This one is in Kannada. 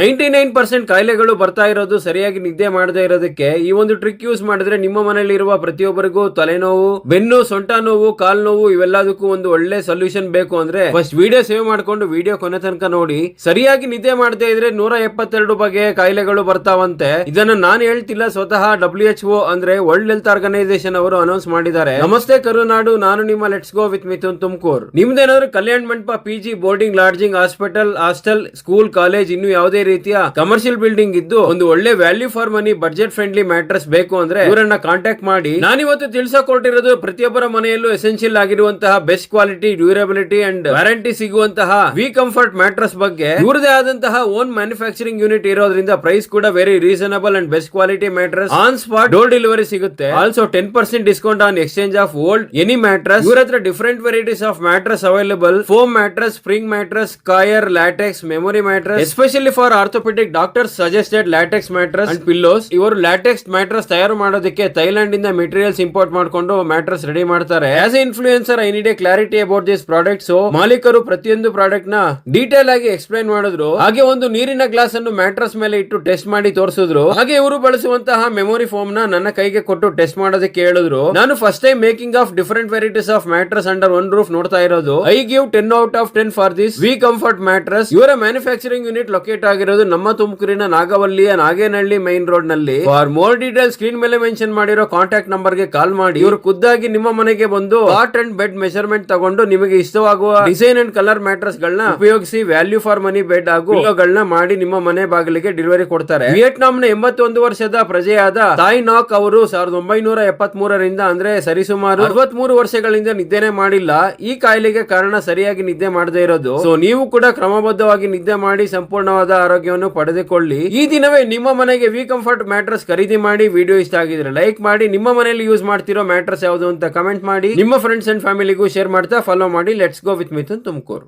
99% ಕಾಯಿಲೆಗಳು ಬರ್ತಾ ಇರೋದು ಸರಿಯಾಗಿ ನಿದ್ದೆ ಮಾಡದೇ ಇರೋದಕ್ಕೆ. ಈ ಒಂದು ಟ್ರಿಕ್ ಯೂಸ್ ಮಾಡಿದ್ರೆ ನಿಮ್ಮ ಮನೆಯಲ್ಲಿ ಇರುವ ಪ್ರತಿಯೊಬ್ಬರಿಗೂ ತಲೆನೋವು, ಬೆನ್ನು, ಸೊಂಟ ನೋವು, ಕಾಲ್ ನೋವು ಇವೆಲ್ಲದಕ್ಕೂ ಒಂದು ಒಳ್ಳೆ ಸೊಲ್ಯೂಷನ್ ಬೇಕು ಅಂದ್ರೆ ಫಸ್ಟ್ ವಿಡಿಯೋ ಸೇವ್ ಮಾಡ್ಕೊಂಡು ವಿಡಿಯೋ ಕೊನೆ ತನಕ ನೋಡಿ. ಸರಿಯಾಗಿ ನಿದ್ದೆ ಮಾಡದೇ ಇದ್ರೆ 172 ಬಗೆಯ ಕಾಯಿಲೆಗಳು ಬರ್ತಾವಂತೆ. ಇದನ್ನ ನಾನು ಹೇಳ್ತಿಲ್ಲ, ಸ್ವತಃ WHO ಅಂದ್ರೆ ವರ್ಲ್ಡ್ ಹೆಲ್ತ್ ಆರ್ಗನೈಸೇಷನ್ ಅವರು ಅನೌನ್ಸ್ ಮಾಡಿದ್ದಾರೆ. ನಮಸ್ತೆ ಕರುನಾಡು, ನಾನು ನಿಮ್ಮ let's go with Mithun Tumakuru. ನಿಮ್ದೇನಾದ್ರು ಕಲ್ಯಾಣ ಮಂಟಪ, PG, boarding, lodging, hostel, school, college, ಇನ್ನು ಯಾವುದೇ ರೀತಿಯ ಕಮರ್ಷಿಯಲ್ ಬಿಲ್ಡಿಂಗ್ ಇದ್ದು ಒಂದು ಒಳ್ಳೆ value for money budget friendly mattress ಬೇಕು ಅಂದ್ರೆ ಇವರನ್ನ ಕಾಂಟ್ಯಾಕ್ಟ್ ಮಾಡಿ. ನಾನಿವತ್ತು ತಿಳಿಸಕ್ ಹೊರಟಿರೋದು ಪ್ರತಿಯೊಬ್ಬರ ಮನೆಯಲ್ಲೂ ಎಸೆನ್ಷಿಯಲ್ ಆಗಿರುವಂತಹ best quality, durability and warranty ಸಿಗುವಂತಹ ವಿ ಕಂಫರ್ಟ್ ಮ್ಯಾಟ್ರೆಸ್ ಬಗ್ಗೆ. ಇವರದೇ ಆದಂತಹ ಓನ್ ಮ್ಯಾನುಫ್ಯಾಕ್ಚರಿಂಗ್ ಯೂನಿಟ್ ಇರೋದ್ರಿಂದ ಪ್ರೈಸ್ ಕೂಡ very reasonable and best quality mattress. On spot door delivery ಸಿಗುತ್ತೆ. Also 10% discount on exchange of old any mattress. ಇವರ ಹತ್ರ different varieties of mattress available. Foam mattress, spring mattress, coir, latex, memory mattress, especially for orthopaedic doctors suggested latex mattress and pillows. ಇವರು ಲ್ಯಾಟೆಕ್ಸ್ ಮ್ಯಾಟ್ರೆಸ್ ತಯಾರು ಮಾಡೋದಕ್ಕೆ ಥೈಲ್ಯಾಂಡ್ ಇಂದ ಮೆಟೀರಿಯಲ್ಸ್ ಇಂಪೋರ್ಟ್ ಮಾಡಿಕೊಂಡು ಮ್ಯಾಟ್ರೆಸ್ ರೆಡಿ ಮಾಡ್ತಾರೆ. As A influencer I need A clarity about this product. So ಮಾಲೀಕರು ಪ್ರತಿಯೊಂದು ಪ್ರಾಡಕ್ಟ್ ನ ಡೀಟೇಲ್ ಆಗಿ ಎಕ್ಸ್ಪ್ಲೈನ್ ಮಾಡಿದ್ರು. ಹಾಗೆ ಒಂದು ನೀರಿನ ಗ್ಲಾಸ್ ಅನ್ನು ಮ್ಯಾಟ್ರೆಸ್ ಮೇಲೆ ಇಟ್ಟು ಟೆಸ್ಟ್ ಮಾಡಿ ತೋರಿಸಿದ್ರು. ಹಾಗೆ ಇವರು ಬಳಸುವಂತಹ ಮೆಮೊರಿ ಫೋಮ್ ನ ನನ್ನ ಕೈಗೆ ಕೊಟ್ಟು ಟೆಸ್ಟ್ ಮಾಡೋದಕ್ಕೆ ಹೇಳಿದ್ರು. ನಾನು first time making of different varieties of mattress under one roof ನೋಡ್ತಾ ಇರೋದು. I give 10 out of 10 for this we comfort mattress. ಇವರ ಮ್ಯಾನುಫ್ಯಾಕ್ಚರಿಂಗ್ ಯೂನಿಟ್ ಲೊಕೇಟ್ ಆಗಿರೋದು ನಮ್ಮ ತುಮಕೂರಿನ ನಾಗವಲ್ಲಿಯ ನಾಗೇನಹಳ್ಳಿ ಮೈನ್ ರೋಡ್ ನಲ್ಲಿ. ಫಾರ್ ಮೋರ್ ಡೀಟೇಲ್ ಸ್ಕ್ರೀನ್ ಮೇಲೆ ಮೆನ್ಷನ್ ಮಾಡಿರೋ ಕಾಂಟ್ಯಾಕ್ಟ್ ನಂಬರ್ ಗೆ ಕಾಲ್ ಮಾಡಿ. ಇವರು ಖುದ್ದಾಗಿ ನಿಮ್ಮ ಮನೆಗೆ ಬಂದು ಕಾಟ್ ಅಂಡ್ ಬೆಡ್ ಮೆಜರ್ಮೆಂಟ್ ತಗೊಂಡು ನಿಮಗೆ ಇಷ್ಟವಾಗುವ ಡಿಸೈನ್ ಅಂಡ್ ಕಲರ್ ಮ್ಯಾಟ್ರೆಸ್ ಗಳನ್ನ ಉಪಯೋಗಿಸಿ ವ್ಯಾಲ್ಯೂ ಫಾರ್ ಮನಿ ಬೆಡ್ ಹಾಗೂ ಪಿಲ್ಲೋಗಳನ್ನ ಮಾಡಿ ನಿಮ್ಮ ಮನೆ ಬಾಗಿಲಿಗೆ ಡೆಲಿವರಿ ಕೊಡ್ತಾರೆ. ವಿಯೆಟ್ನಾಂನ 81 ವರ್ಷದ ಪ್ರಜೆಯಾದ ತಾಯ್ ನಾಕ್ ಅವರು 1973ರಿಂದ ಅಂದ್ರೆ ಸರಿಸುಮಾರು 63 ವರ್ಷಗಳಿಂದ ನಿದ್ದೆನೆ ಮಾಡಿಲ್ಲ. ಈ ಕಾಯಿಲೆಗೆ ಕಾರಣ ಸರಿಯಾಗಿ ನಿದ್ದೆ ಮಾಡದೇ ಇರೋದು. ಸೊ ನೀವು ಕೂಡ ಕ್ರಮಬದ್ಧವಾಗಿ ನಿದ್ದೆ ಮಾಡಿ ಸಂಪೂರ್ಣವಾದ ಆರೋಗ್ಯವನ್ನು ಪಡೆದುಕೊಳ್ಳಿ. ಈ ದಿನವೇ ನಿಮ್ಮ ಮನೆಗೆ ವಿ ಕಂಫರ್ಟ್ ಮ್ಯಾಟ್ರೆಸ್ ಖರೀದಿ ಮಾಡಿ. ವಿಡಿಯೋ ಇಷ್ಟ ಆಗಿದ್ರೆ ಲೈಕ್ ಮಾಡಿ. ನಿಮ್ಮ ಮನೆಯಲ್ಲಿ ಯೂಸ್ ಮಾಡ್ತಿರೋ ಮ್ಯಾಟ್ರೆಸ್ ಯಾವುದು ಅಂತ ಕಮೆಂಟ್ ಮಾಡಿ. ನಿಮ್ಮ ಫ್ರೆಂಡ್ಸ್ ಅಂಡ್ ಫ್ಯಾಮಿಲಿಗೂ ಶೇರ್ ಮಾಡ್ತಾ ಫಾಲೋ ಮಾಡಿ. Let's go with Mithun Tumakuru.